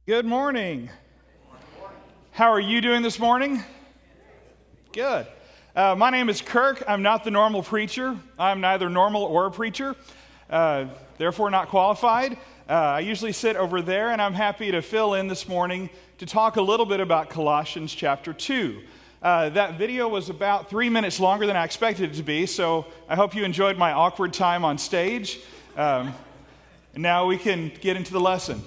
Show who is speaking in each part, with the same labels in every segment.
Speaker 1: Good morning. How are you doing this morning? Good. My name is Kirk. I'm not the normal preacher. I'm neither normal or a preacher, therefore not qualified. I usually sit over there, and I'm happy to fill in this morning to talk a little bit about Colossians chapter 2. That video was about 3 minutes longer than I expected it to be, so I hope you enjoyed my awkward time on stage. Now we can get into the lesson.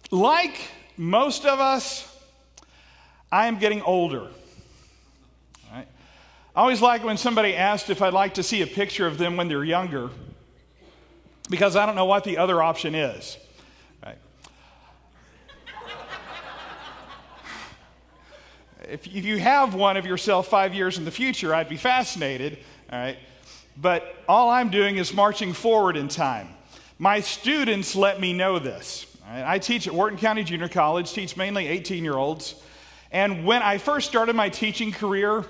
Speaker 1: Like most of us, I am getting older. Right? I always like when somebody asked if I'd like to see a picture of them when they're younger, because I don't know what the other option is. Right? If you have one of yourself 5 years in the future, I'd be fascinated. All right? But all I'm doing is marching forward in time. My students let me know this. I teach at Wharton County Junior College, teach mainly 18-year-olds. And when I first started my teaching career,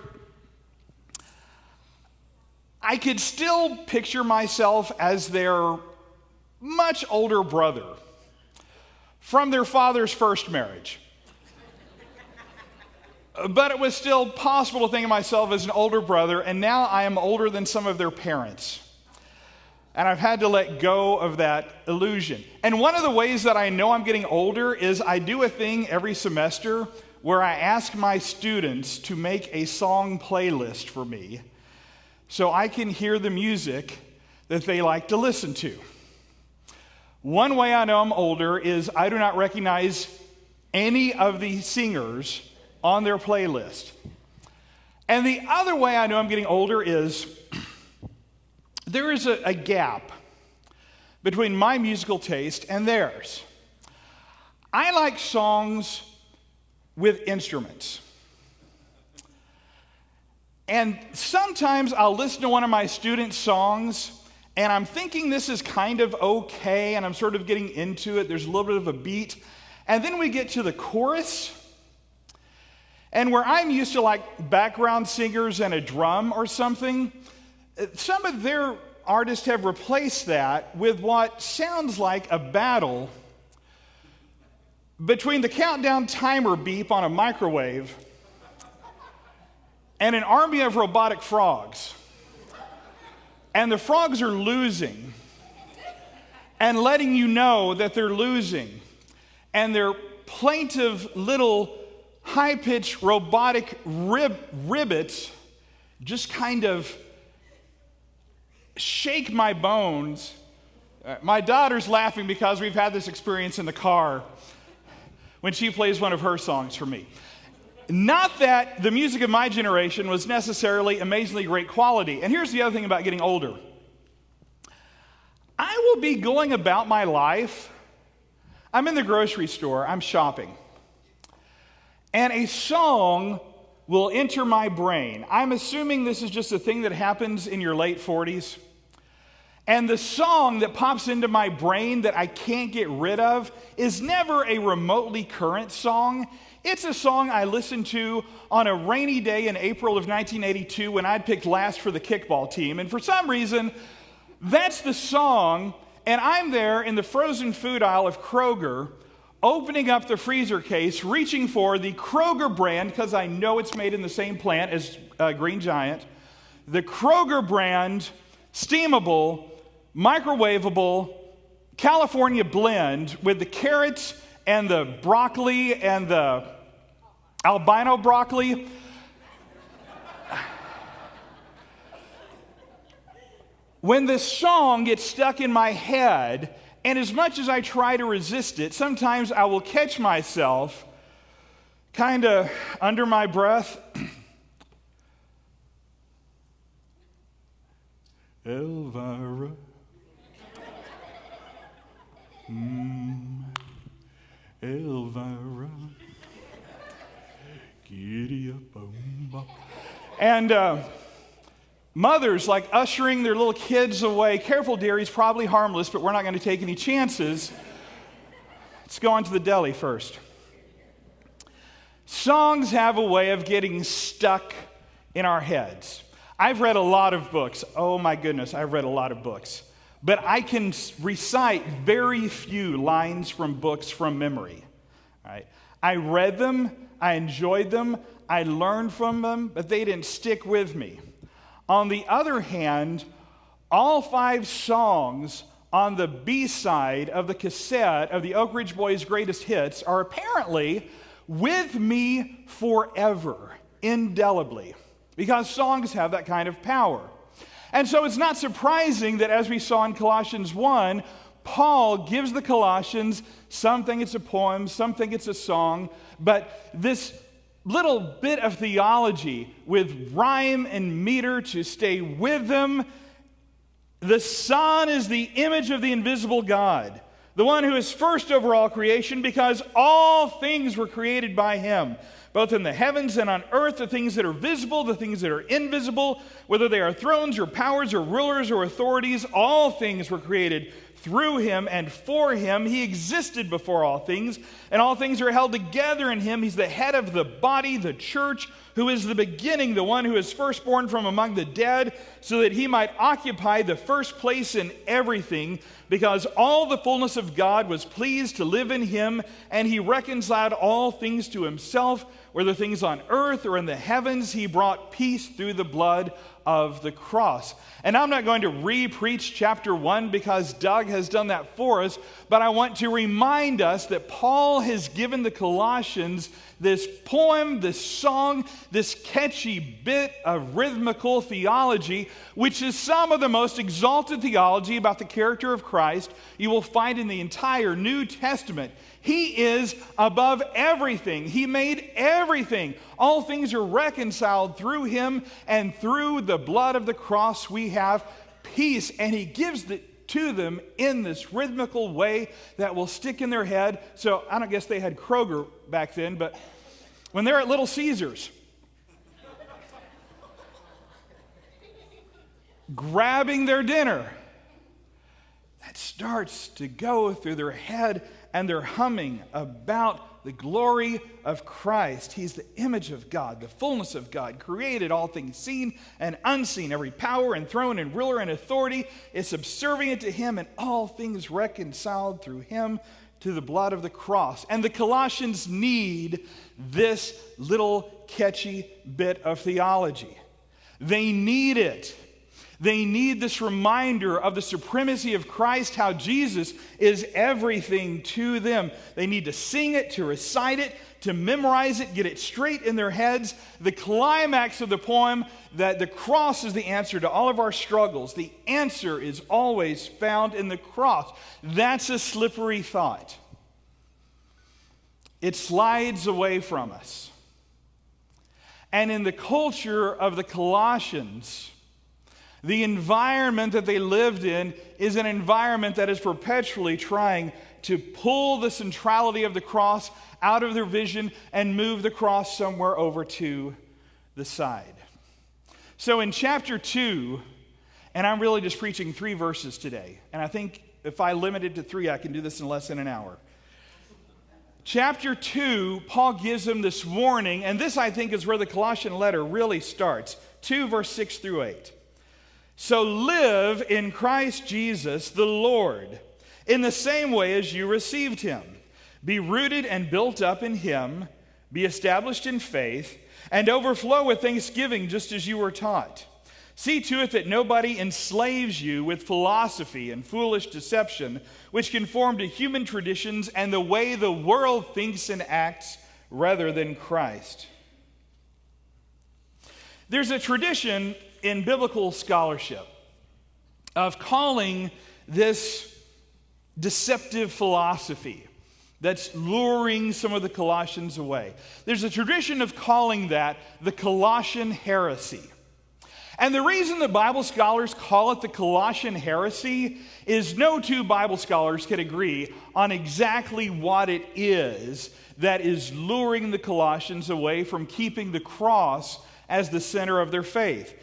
Speaker 1: I could still picture myself as their much older brother from their father's first marriage. But it was still possible to think of myself as an older brother, and now I am older than some of their parents. And I've had to let go of that illusion. And one of the ways that I know I'm getting older is I do a thing every semester where I ask my students to make a song playlist for me so I can hear the music that they like to listen to. One way I know I'm older is I do not recognize any of the singers on their playlist. And the other way I know I'm getting older is there is a gap between my musical taste and theirs. I like songs with instruments. And sometimes I'll listen to one of my students' songs, and I'm thinking this is kind of okay, and I'm sort of getting into it. There's a little bit of a beat. And then we get to the chorus, and where I'm used to like background singers and a drum or something, some of their artists have replaced that with what sounds like a battle between the countdown timer beep on a microwave and an army of robotic frogs. And the frogs are losing and letting you know that they're losing. And their plaintive little high-pitched robotic ribbits just kind of shake my bones. My daughter's laughing because we've had this experience in the car when she plays one of her songs for me. Not that the music of my generation was necessarily amazingly great quality. And here's the other thing about getting older. I will be going about my life. I'm in the grocery store. I'm shopping. And a song will enter my brain. I'm assuming this is just a thing that happens in your late 40s. And the song that pops into my brain that I can't get rid of is never a remotely current song. It's a song I listened to on a rainy day in April of 1982 when I'd picked last for the kickball team. And for some reason, that's the song, and I'm there in the frozen food aisle of Kroger, opening up the freezer case, reaching for the Kroger brand, because I know it's made in the same plant as Green Giant, the Kroger brand, steamable, microwavable, California blend with the carrots and the broccoli and the albino broccoli. When this song gets stuck in my head, and as much as I try to resist it, sometimes I will catch myself kind of under my breath. Elvira. Elvira. Giddy up. And mothers like ushering their little kids away. Careful, dear, he's probably harmless, but we're not going to take any chances. Let's go on to the deli first. Songs have a way of getting stuck in our heads. I've read a lot of books. Oh my goodness, I've read a lot of books but I can recite very few lines from books from memory. Right? I read them, I enjoyed them, I learned from them, but they didn't stick with me. On the other hand, all 5 songs on the B-side of the cassette of the Oak Ridge Boys' greatest hits are apparently with me forever, indelibly, because songs have that kind of power. And so it's not surprising that, as we saw in Colossians 1, Paul gives the Colossians, some think it's a poem, some think it's a song, but this little bit of theology with rhyme and meter to stay with them. The Son is the image of the invisible God, the one who is first over all creation, because all things were created by him, both in the heavens and on earth, the things that are visible, the things that are invisible, whether they are thrones or powers or rulers or authorities, all things were created through him and for him. He existed before all things, and all things are held together in him. He's the head of the body, the church, who is the beginning, the one who is firstborn from among the dead, so that he might occupy the first place in everything, because all the fullness of God was pleased to live in him, and he reconciled all things to himself, whether things on earth or in the heavens. He brought peace through the blood of the cross. And I'm not going to re-preach chapter 1 because Doug has done that for us, but I want to remind us that Paul has given the Colossians this poem, this song, this catchy bit of rhythmical theology, which is some of the most exalted theology about the character of Christ you will find in the entire New Testament. He is above everything. He made everything. All things are reconciled through him, and through the blood of the cross we have peace. And he gives it to them in this rhythmical way that will stick in their head. So I don't guess they had Kroger back then, but when they're at Little Caesars, grabbing their dinner, that starts to go through their head, and they're humming about the glory of Christ. He's the image of God, the fullness of God, created all things seen and unseen. Every power and throne and ruler and authority is subservient to him, and all things reconciled through him to the blood of the cross. And the Colossians need this little catchy bit of theology. They need it. They need this reminder of the supremacy of Christ, how Jesus is everything to them. They need to sing it, to recite it, to memorize it, get it straight in their heads. The climax of the poem, that the cross is the answer to all of our struggles. The answer is always found in the cross. That's a slippery thought. It slides away from us. And in the culture of the Colossians, the environment that they lived in is an environment that is perpetually trying to pull the centrality of the cross out of their vision and move the cross somewhere over to the side. So in chapter 2, and I'm really just preaching 3 verses today, and I think if I limit it to 3, I can do this in less than an hour. Chapter 2, Paul gives them this warning, and this I think is where the Colossian letter really starts. 2 verse 6 through 8. So live in Christ Jesus the Lord, in the same way as you received him. Be rooted and built up in him, be established in faith, and overflow with thanksgiving just as you were taught. See to it that nobody enslaves you with philosophy and foolish deception, which conform to human traditions and the way the world thinks and acts rather than Christ. There's a tradition in biblical scholarship of calling this deceptive philosophy that's luring some of the Colossians away. There's a tradition of calling that the Colossian heresy. And the reason the Bible scholars call it the Colossian heresy is no 2 Bible scholars can agree on exactly what it is that is luring the Colossians away from keeping the cross as the center of their faith.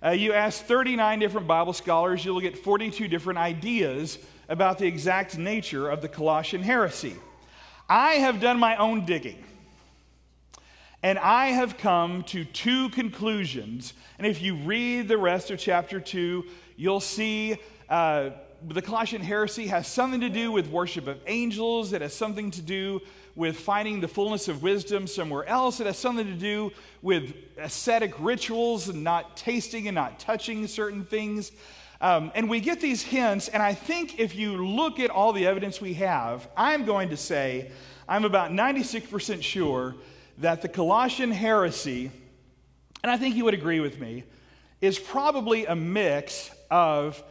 Speaker 1: You ask 39 different Bible scholars, you'll get 42 different ideas about the exact nature of the Colossian heresy. I have done my own digging, and I have come to 2 conclusions. And if you read the rest of chapter 2, you'll see the Colossian heresy has something to do with worship of angels. It has something to do with finding the fullness of wisdom somewhere else. It has something to do with ascetic rituals and not tasting and not touching certain things. And we get these hints, and I think if you look at all the evidence we have, I'm going to say I'm about 96% sure that the Colossian heresy, and I think you would agree with me, is probably a mix of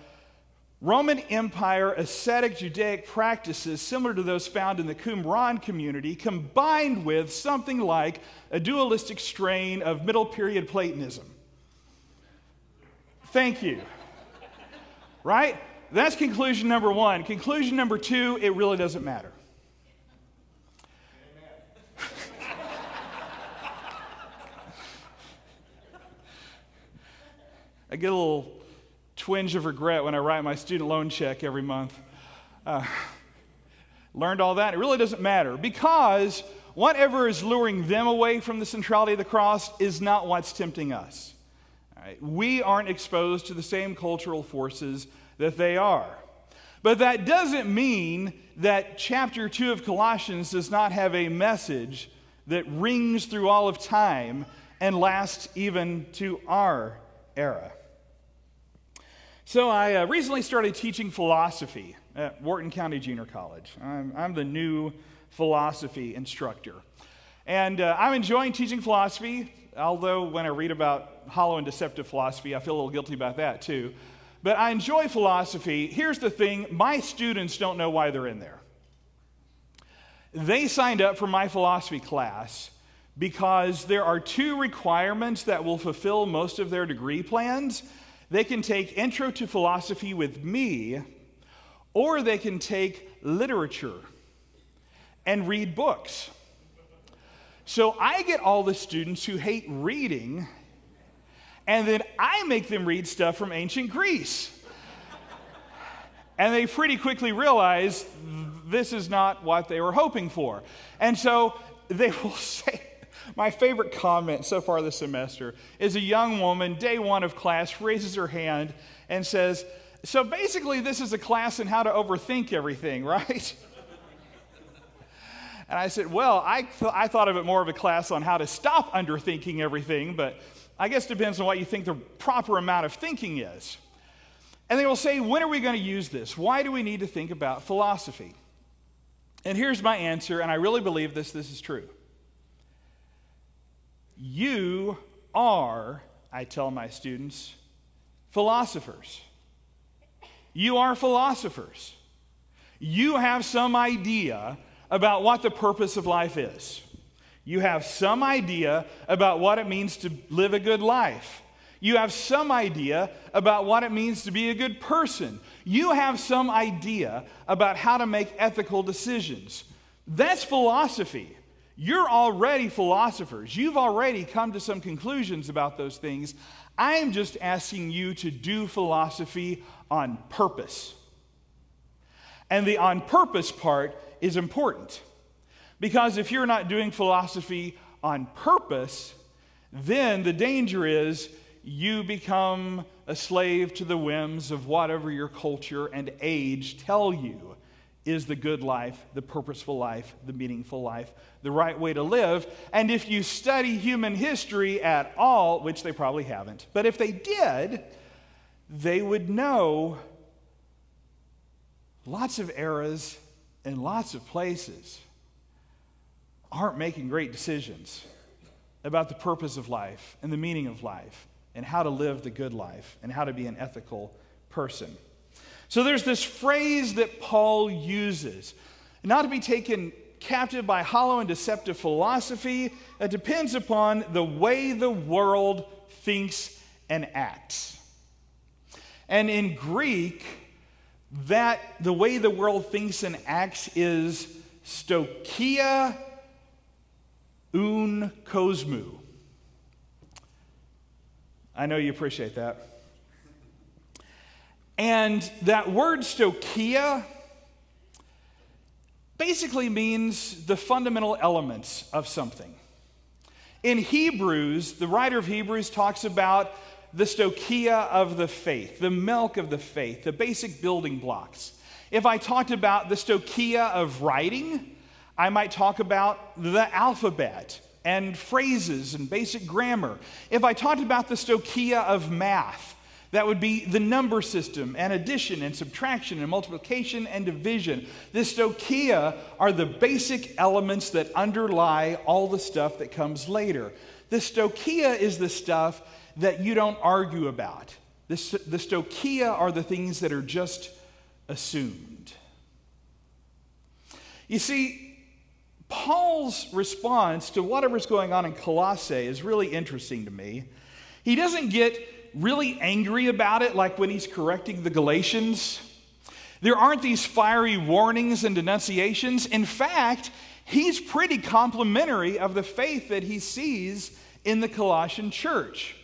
Speaker 1: Roman Empire ascetic Judaic practices similar to those found in the Qumran community, combined with something like a dualistic strain of middle period Platonism. Thank you. Right? That's conclusion number one. Conclusion number two, it really doesn't matter. I get a little twinge of regret when I write my student loan check every month. Learned all that. It really doesn't matter because whatever is luring them away from the centrality of the cross is not what's tempting us. All right? We aren't exposed to the same cultural forces that they are. But that doesn't mean that chapter 2 of Colossians does not have a message that rings through all of time and lasts even to our era. So I recently started teaching philosophy at Wharton County Junior College. I'm the new philosophy instructor. And I'm enjoying teaching philosophy, although when I read about hollow and deceptive philosophy, I feel a little guilty about that too. But I enjoy philosophy. Here's the thing, my students don't know why they're in there. They signed up for my philosophy class because there are two requirements that will fulfill most of their degree plans. They can take Intro to Philosophy with me, or they can take literature and read books. So I get all the students who hate reading, and then I make them read stuff from ancient Greece. And they pretty quickly realize this is not what they were hoping for. And so they will say, my favorite comment so far this semester is a young woman, day one of class, raises her hand and says, so basically this is a class in how to overthink everything, right? And I said, well, I thought of it more of a class on how to stop underthinking everything, but I guess it depends on what you think the proper amount of thinking is. And they will say, when are we going to use this? Why do we need to think about philosophy? And here's my answer, and I really believe this is true. You are, I tell my students, philosophers. You are philosophers. You have some idea about what the purpose of life is. You have some idea about what it means to live a good life. You have some idea about what it means to be a good person. You have some idea about how to make ethical decisions. That's philosophy. You're already philosophers. You've already come to some conclusions about those things. I'm just asking you to do philosophy on purpose. And the on purpose part is important. Because if you're not doing philosophy on purpose, then the danger is you become a slave to the whims of whatever your culture and age tell you is the good life, the purposeful life, the meaningful life, the right way to live. And if you study human history at all, which they probably haven't, but if they did, they would know lots of eras and lots of places aren't making great decisions about the purpose of life and the meaning of life and how to live the good life and how to be an ethical person. So there's this phrase that Paul uses, not to be taken captive by hollow and deceptive philosophy that depends upon the way the world thinks and acts. And in Greek, that the way the world thinks and acts is stoicheia un kosmou. I know you appreciate that. And that word stoicheia basically means the fundamental elements of something. In Hebrews, the writer of Hebrews talks about the stoicheia of the faith, the milk of the faith, the basic building blocks. If I talked about the stoicheia of writing, I might talk about the alphabet and phrases and basic grammar. If I talked about the stoicheia of math, that would be the number system and addition and subtraction and multiplication and division. The stoicheia are the basic elements that underlie all the stuff that comes later. The stoicheia is the stuff that you don't argue about. The stoicheia are the things that are just assumed. You see, Paul's response to whatever's going on in Colossae is really interesting to me. He doesn't get really angry about it like when he's correcting the Galatians. There aren't these fiery warnings and denunciations. In fact, he's pretty complimentary of the faith that he sees in the Colossian church.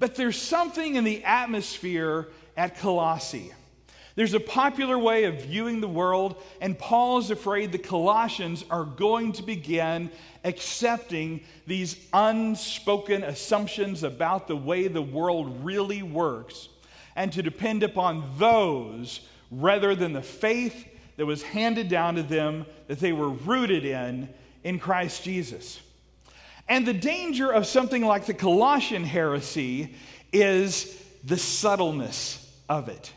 Speaker 1: But there's something in the atmosphere at Colossae. There's a popular way of viewing the world, and Paul is afraid the Colossians are going to begin accepting these unspoken assumptions about the way the world really works, and to depend upon those rather than the faith that was handed down to them that they were rooted in Christ Jesus. And the danger of something like the Colossian heresy is the subtleness of it.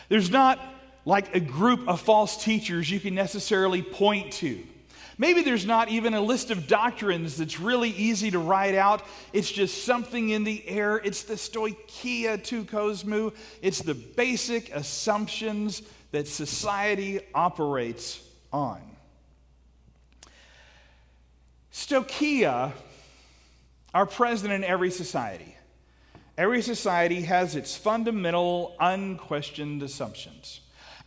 Speaker 1: There's not like a group of false teachers you can necessarily point to. Maybe there's not even a list of doctrines that's really easy to write out. It's just something in the air. It's the stoicheia to Cosmu. It's the basic assumptions that society operates on. Stoicheia are present in every society. Every society has its fundamental, unquestioned assumptions.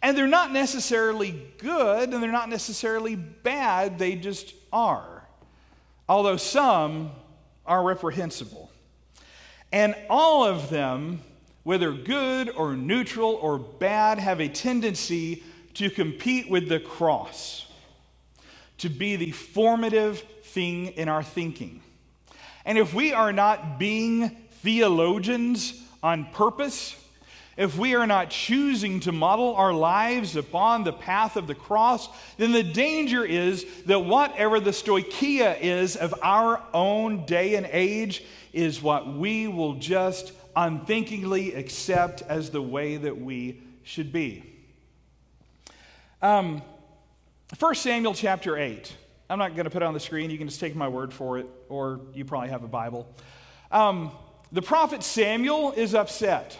Speaker 1: And they're not necessarily good, and they're not necessarily bad, they just are. Although some are reprehensible. And all of them, whether good or neutral or bad, have a tendency to compete with the cross, to be the formative thing in our thinking. And if we are not being theologians on purpose, if we are not choosing to model our lives upon the path of the cross, then the danger is that whatever the stoicheia is of our own day and age is what we will just unthinkingly accept as the way that we should be. 1 Samuel chapter 8. I'm not going to put it on the screen. You can just take my word for it, or you probably have a Bible. The prophet Samuel is upset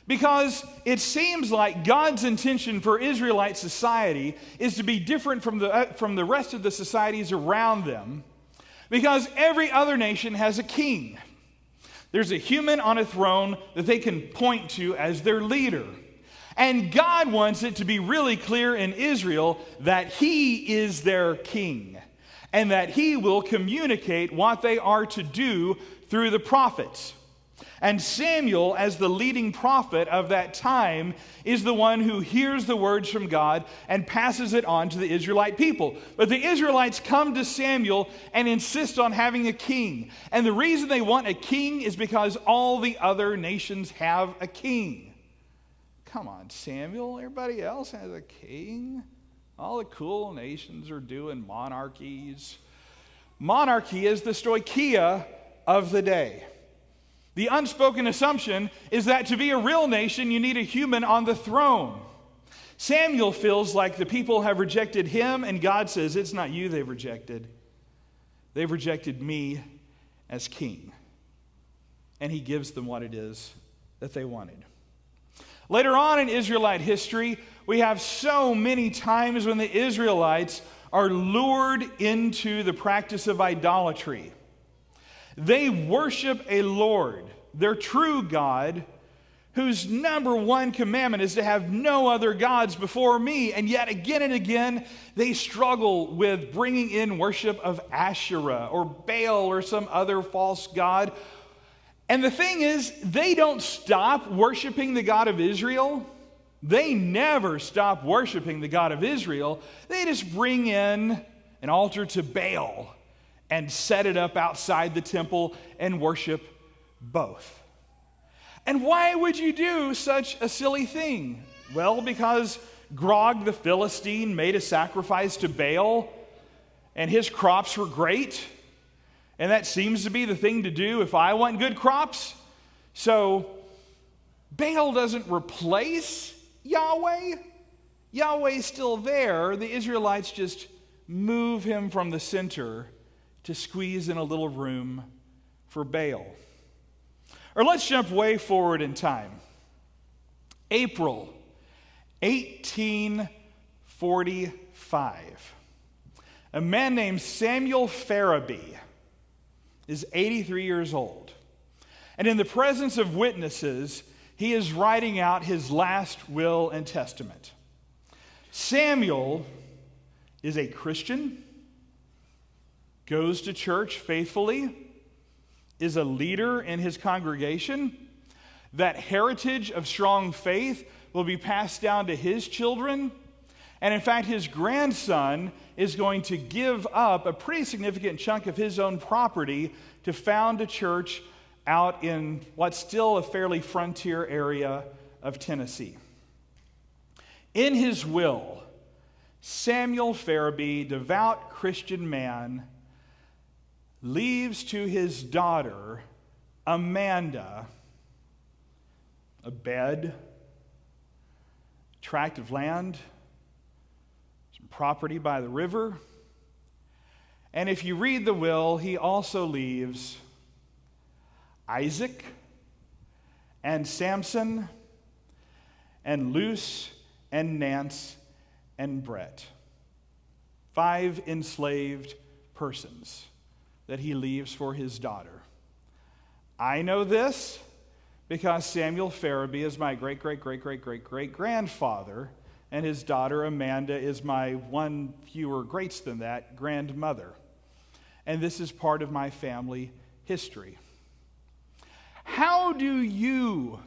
Speaker 1: because it seems like God's intention for Israelite society is to be different from the rest of the societies around them, because every other nation has a king. There's a human on a throne that they can point to as their leader. And God wants it to be really clear in Israel that He is their king and that He will communicate what they are to do through the prophets. And Samuel, as the leading prophet of that time, is the one who hears the words from God and passes it on to the Israelite people. But the Israelites come to Samuel and insist on having a king. And the reason they want a king is because all the other nations have a king. Come on, Samuel, everybody else has a king. All the cool nations are doing monarchies. Monarchy is the stoicheia of the day. The unspoken assumption is that to be a real nation, you need a human on the throne. Samuel feels like the people have rejected him, and God says, it's not you they've rejected. They've rejected me as king. And He gives them what it is that they wanted. Later on in Israelite history, we have so many times when the Israelites are lured into the practice of idolatry. They worship a Lord, their true God, whose number one commandment is to have no other gods before me. And yet again and again, they struggle with bringing in worship of Asherah or Baal or some other false god. And the thing is, they don't stop worshiping the God of Israel. They never stop worshiping the God of Israel. They just bring in an altar to Baal and set it up outside the temple and worship both. And why would you do such a silly thing? Well, because Grog the Philistine made a sacrifice to Baal, and his crops were great, and that seems to be the thing to do if I want good crops. So Baal doesn't replace Yahweh. Yahweh's still there. The Israelites just move him from the center to squeeze in a little room for Baal. Or let's jump way forward in time. April 1845. A man named Samuel Farabee is 83 years old. And in the presence of witnesses, he is writing out his last will and testament. Samuel is a Christian, goes to church faithfully, is a leader in his congregation. That heritage of strong faith will be passed down to his children. And in fact, his grandson is going to give up a pretty significant chunk of his own property to found a church out in what's still a fairly frontier area of Tennessee. In his will, Samuel Farabee, devout Christian man, leaves to his daughter, Amanda, a bed, tract of land, some property by the river. And if you read the will, he also leaves Isaac and Samson and Luce and Nance and Brett. 5 enslaved persons that he leaves for his daughter. I know this because Samuel Farabee is my great-great-great-great-great-great-grandfather, and his daughter Amanda is my one fewer greats than that grandmother. And this is part of my family history. How do you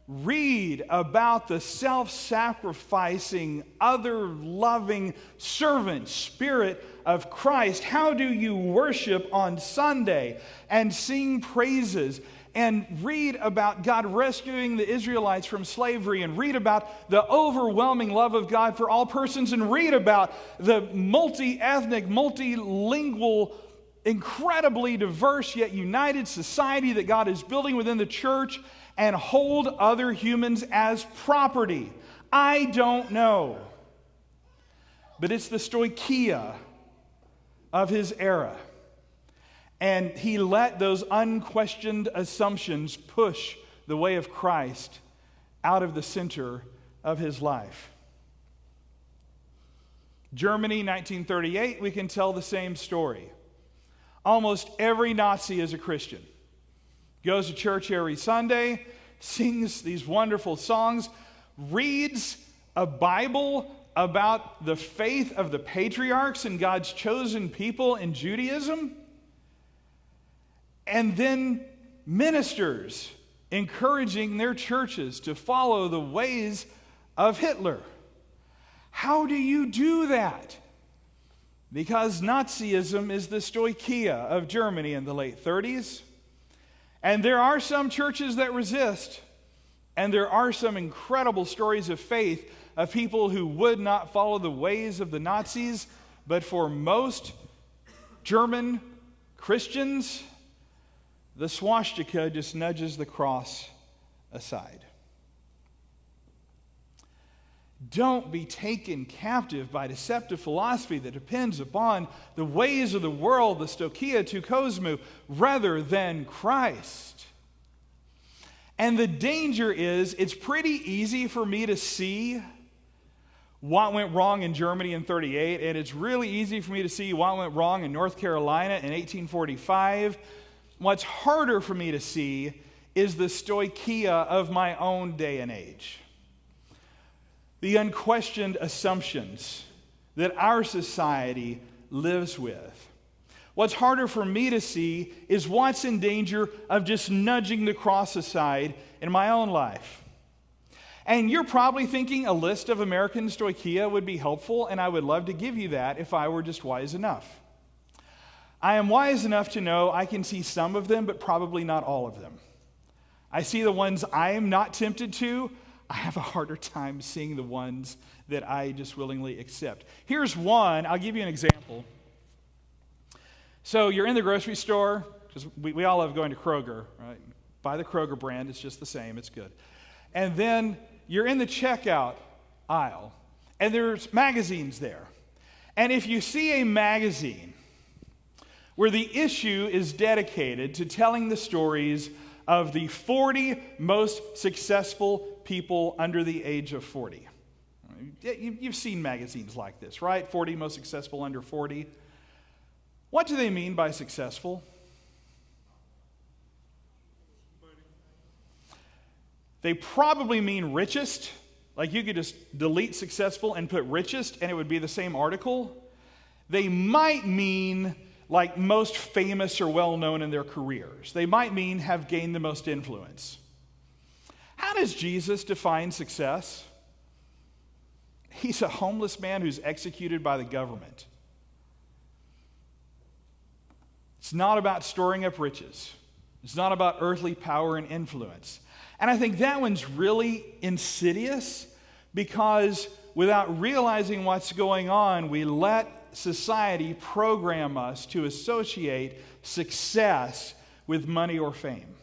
Speaker 1: read about the self-sacrificing, other-loving servant spirit of Christ? How do you worship on Sunday and sing praises and read about God rescuing the Israelites from slavery and read about the overwhelming love of God for all persons and read about the multi-ethnic, multilingual, incredibly diverse yet united society that God is building within the church and hold other humans as property? I don't know. But it's the stoicheia of his era. And he let those unquestioned assumptions push the way of Christ out of the center of his life. Germany, 1938, we can tell the same story. Almost every Nazi is a Christian. Goes to church every Sunday, sings these wonderful songs, reads a Bible about the faith of the patriarchs and God's chosen people in Judaism, and then ministers encouraging their churches to follow the ways of Hitler. How do you do that? Because Nazism is the stoicheia of Germany in the late 30s. And there are some churches that resist. And there are some incredible stories of faith of people who would not follow the ways of the Nazis. But for most German Christians, the swastika just nudges the cross aside. Don't be taken captive by deceptive philosophy that depends upon the ways of the world, the stoicheia to kosmou, rather than Christ. And the danger is, it's pretty easy for me to see what went wrong in Germany in 38, and it's really easy for me to see what went wrong in North Carolina in 1845. What's harder for me to see is the stoicheia of my own day and age. The unquestioned assumptions that our society lives with. What's harder for me to see is what's in danger of just nudging the cross aside in my own life. And you're probably thinking a list of American stoicheia would be helpful, and I would love to give you that if I were just wise enough. I am wise enough to know I can see some of them, but probably not all of them. I see the ones I am not tempted to. I have a harder time seeing the ones that I just willingly accept. Here's one. I'll give you an example. So you're in the grocery store, because we all love going to Kroger, right? Buy the Kroger brand. It's just the same. It's good. And then you're in the checkout aisle, and there's magazines there. And if you see a magazine where the issue is dedicated to telling the stories of the 40 most successful people under the age of 40. You've seen magazines like this, right? 40 most successful under 40. What do they mean by successful? They probably mean richest. Like you could just delete successful and put richest and it would be the same article. They might mean like most famous or well-known in their careers. They might mean have gained the most influence. How does Jesus define success? He's a homeless man who's executed by the government. It's not about storing up riches. It's not about earthly power and influence. And I think that one's really insidious because without realizing what's going on, we let society program us to associate success with money or fame.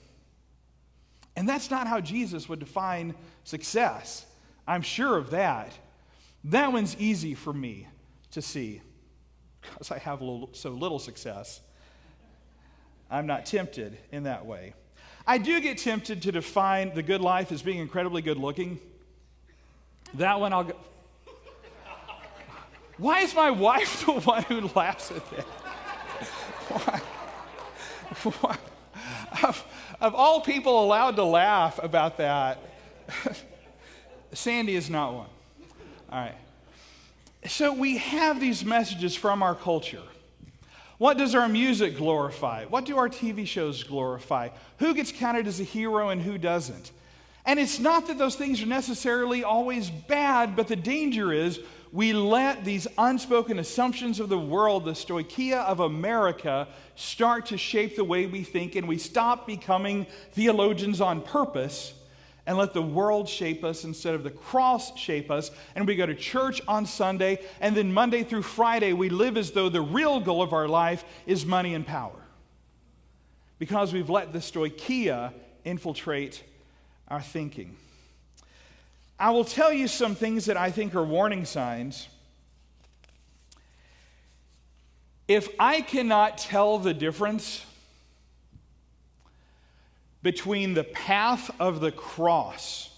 Speaker 1: And that's not how Jesus would define success. I'm sure of that. That one's easy for me to see because I have so little success. I'm not tempted in that way. I do get tempted to define the good life as being incredibly good looking. That one I'll go. Why is my wife the one who laughs at that? Why? Of all people allowed to laugh about that, Sandy is not one. All right. So we have these messages from our culture. What does our music glorify? What do our TV shows glorify? Who gets counted as a hero and who doesn't? And it's not that those things are necessarily always bad, but the danger is we let these unspoken assumptions of the world, the stoicheia of America, start to shape the way we think, and we stop becoming theologians on purpose and let the world shape us instead of the cross shape us. And we go to church on Sunday, and then Monday through Friday, we live as though the real goal of our life is money and power. Because we've let the stoicheia infiltrate our thinking. I will tell you some things that I think are warning signs. If I cannot tell the difference between the path of the cross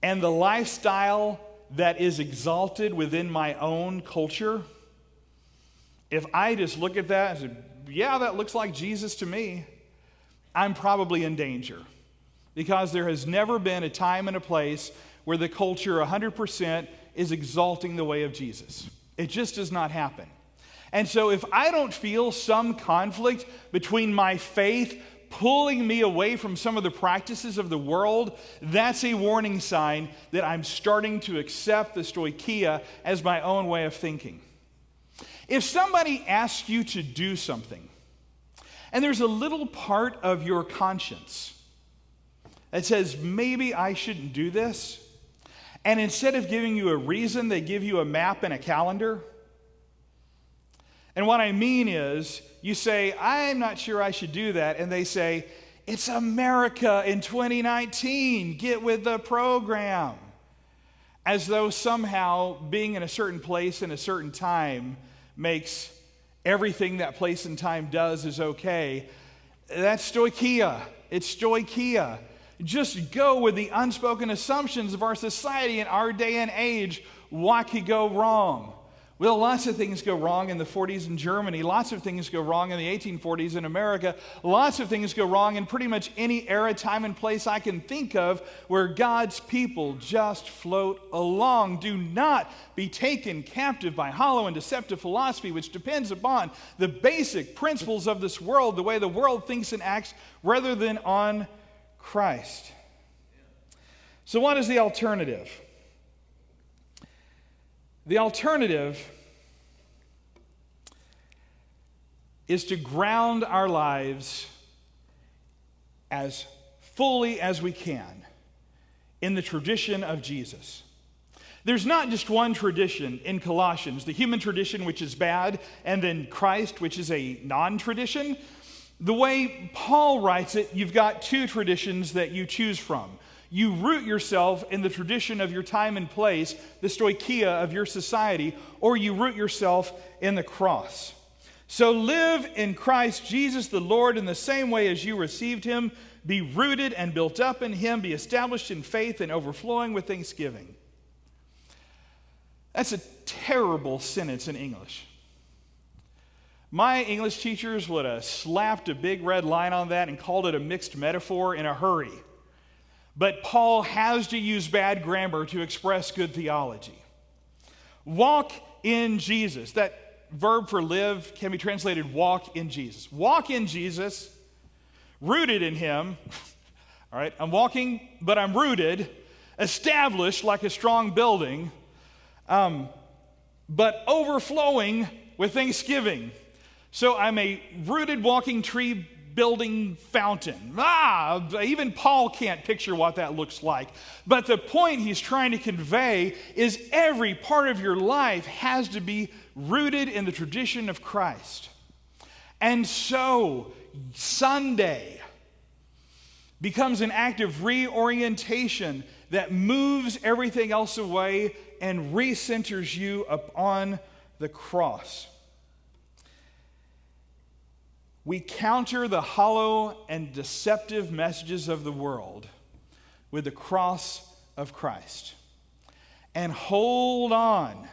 Speaker 1: and the lifestyle that is exalted within my own culture, if I just look at that and say, yeah, that looks like Jesus to me, I'm probably in danger. Because there has never been a time and a place where the culture 100% is exalting the way of Jesus. It just does not happen. And so if I don't feel some conflict between my faith pulling me away from some of the practices of the world, that's a warning sign that I'm starting to accept the stoicheia as my own way of thinking. If somebody asks you to do something, and there's a little part of your conscience that says, maybe I shouldn't do this. And instead of giving you a reason, they give you a map and a calendar. And what I mean is, you say, I'm not sure I should do that. And they say, it's America in 2019. Get with the program. As though somehow being in a certain place in a certain time makes everything that place and time does is okay. That's stoicheia. It's stoicheia. Just go with the unspoken assumptions of our society in our day and age. What could go wrong? Well, lots of things go wrong in the 40s in Germany. Lots of things go wrong in the 1840s in America. Lots of things go wrong in pretty much any era, time, and place I can think of where God's people just float along. Do not be taken captive by hollow and deceptive philosophy, which depends upon the basic principles of this world, the way the world thinks and acts, rather than on Christ. So what is the alternative? The alternative is to ground our lives as fully as we can in the tradition of Jesus. There's not just one tradition in Colossians, the human tradition, which is bad, and then Christ, which is a non-tradition. The way Paul writes it, you've got two traditions that you choose from. You root yourself in the tradition of your time and place, the stoicheia of your society, or you root yourself in the cross. So live in Christ Jesus the Lord in the same way as you received him. Be rooted and built up in him. Be established in faith and overflowing with thanksgiving. That's a terrible sentence in English. My English teachers would have slapped a big red line on that and called it a mixed metaphor in a hurry. But Paul has to use bad grammar to express good theology. Walk in Jesus. That verb for live can be translated walk in Jesus. Walk in Jesus, rooted in him. All right, I'm walking, but I'm rooted, established like a strong building, but overflowing with thanksgiving. So I'm a rooted walking tree building fountain. Even Paul can't picture what that looks like. But the point he's trying to convey is every part of your life has to be rooted in the tradition of Christ. And so Sunday becomes an act of reorientation that moves everything else away and recenters you upon the cross. We counter the hollow and deceptive messages of the world with the cross of Christ and hold on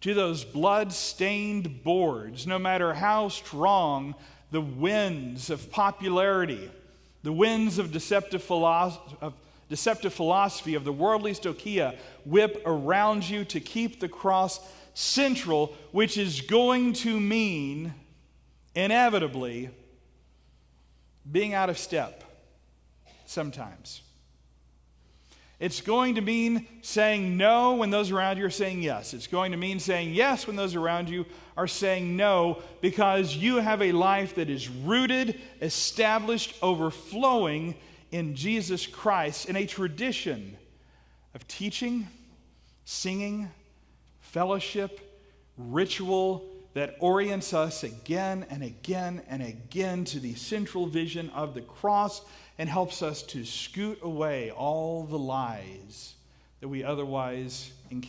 Speaker 1: to those blood-stained boards, no matter how strong the winds of popularity, the winds of deceptive philosophy of the worldly stoicheia whip around you to keep the cross central, which is going to mean inevitably being out of step sometimes. It's going to mean saying no when those around you are saying yes. It's going to mean saying yes when those around you are saying no, because you have a life that is rooted, established, overflowing in Jesus Christ, in a tradition of teaching, singing, fellowship, ritual that orients us again and again and again to the central vision of the cross and helps us to scoot away all the lies that we otherwise encounter.